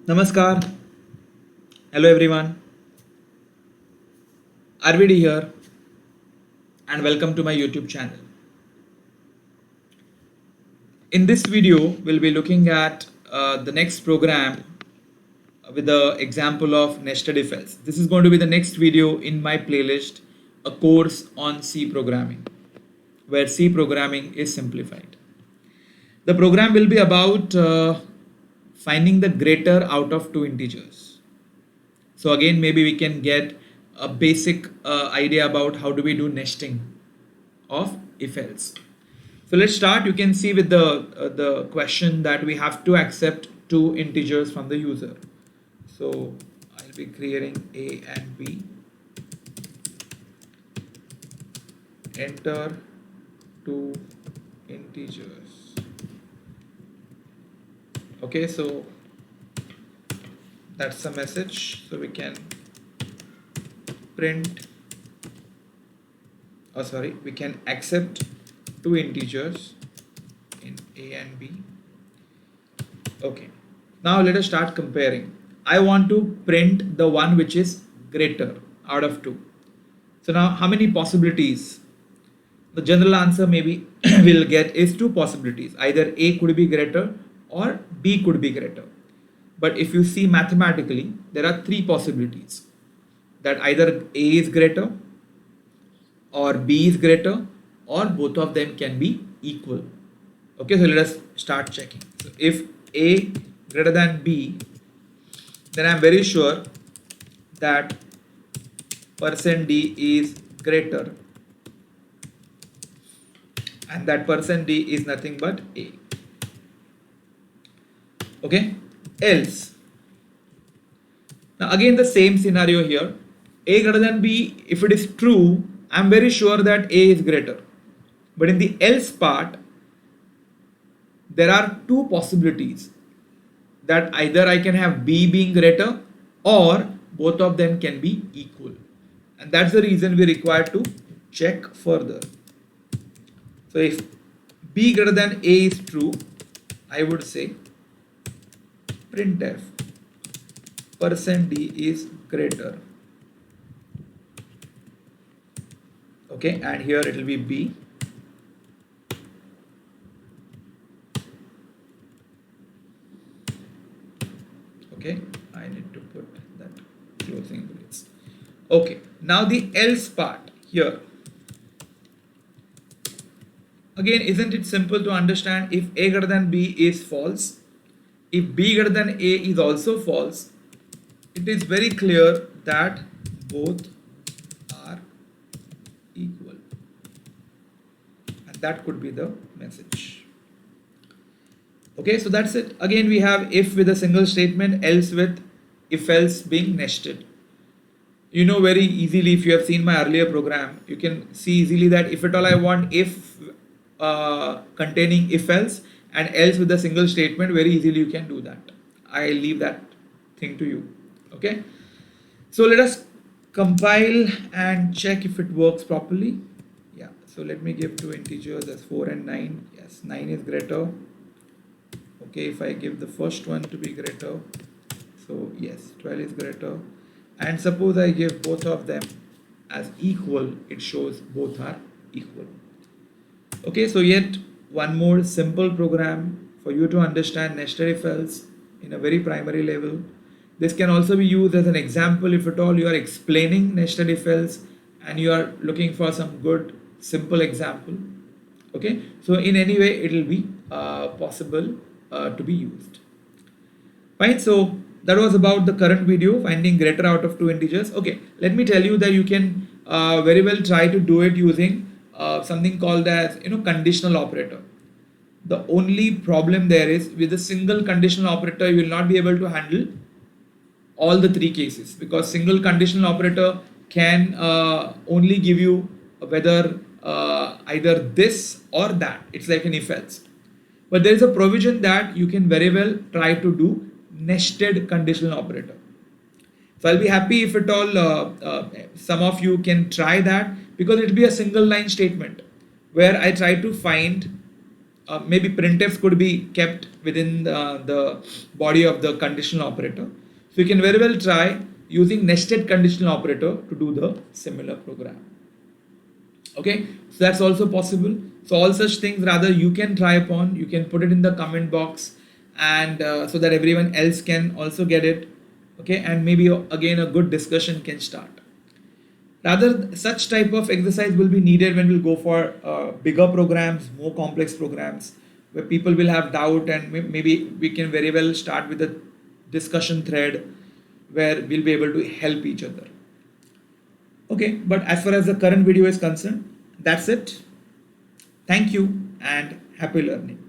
Namaskar. Hello everyone. RVD here and welcome to my YouTube channel. In this video, we'll be looking at the next program with the example of nested if else. This is going to be the next video in my playlist, a course on C programming, where C programming is simplified. The program will be about finding the greater out of two integers. So again, maybe we can get a basic idea about how do we do nesting of if else. So let's start. You can see with the question that we have to accept two integers from the user. So I'll be creating A and B. Enter two integers. Okay, so that's the message. So we can print, we can accept two integers in A and B. Okay, now let us start comparing. I want to print the one which is greater out of two. So now how many possibilities? The general answer maybe we'll get is two possibilities. Either A could be greater or B could be greater. But if you see mathematically, there are three possibilities, that either A is greater or B is greater or both of them can be equal. Okay, so let us start checking. So if A greater than B, then I'm very sure that %D is greater, and that %D is nothing but A. Okay, else. Now again the same scenario here. A greater than B, if it is true, I'm very sure that A is greater. But in the else part, there are two possibilities, that either I can have B being greater or both of them can be equal. And that's the reason we require to check further. So if B greater than A is true, I would say printf %D is greater. Okay, and here it will be B. Okay, I need to put that closing brace. Okay, now the else part here. Again, isn't it simple to understand? If A greater than B is false, if B greater than A is also false, it is very clear that both are equal. And that could be the message. Okay, so that's it. Again, we have if with a single statement, else with if else being nested. You know very easily, if you have seen my earlier program, you can see easily that if at all I want if containing if else and else with a single statement, very easily you can do that. I leave that thing to you. Okay, so let us compile and check if it works properly. Yeah, so let me give two integers as 4 and 9. Yes, 9 is greater. Okay, if I give the first one to be greater, so yes, 12 is greater. And suppose I give both of them as equal, it shows both are equal. Okay, so yet one more simple program for you to understand nested if else in a very primary level. This can also be used as an example if at all you are explaining nested if else and you are looking for some good simple example. Okay, so in any way it will be possible to be used. Fine, so that was about the current video, finding greater out of two integers. Okay, let me tell you that you can very well try to do it using something called as conditional operator. The only problem there is with a single conditional operator you will not be able to handle all the three cases, because single conditional operator can only give you whether either this or that. It's like an if else. But there is a provision that you can very well try to do nested conditional operator. So I'll be happy if at all some of you can try that, because it will be a single line statement where I try to find maybe printfs could be kept within the body of the conditional operator. So you can very well try using nested conditional operator to do the similar program. Okay, so that's also possible. So all such things rather you can try upon, you can put it in the comment box, and so that everyone else can also get it. Okay, and maybe again a good discussion can start. Rather, such type of exercise will be needed when we'll go for bigger programs, more complex programs, where people will have doubt, and maybe we can very well start with a discussion thread where we'll be able to help each other. Okay, but as far as the current video is concerned, that's it. Thank you and happy learning.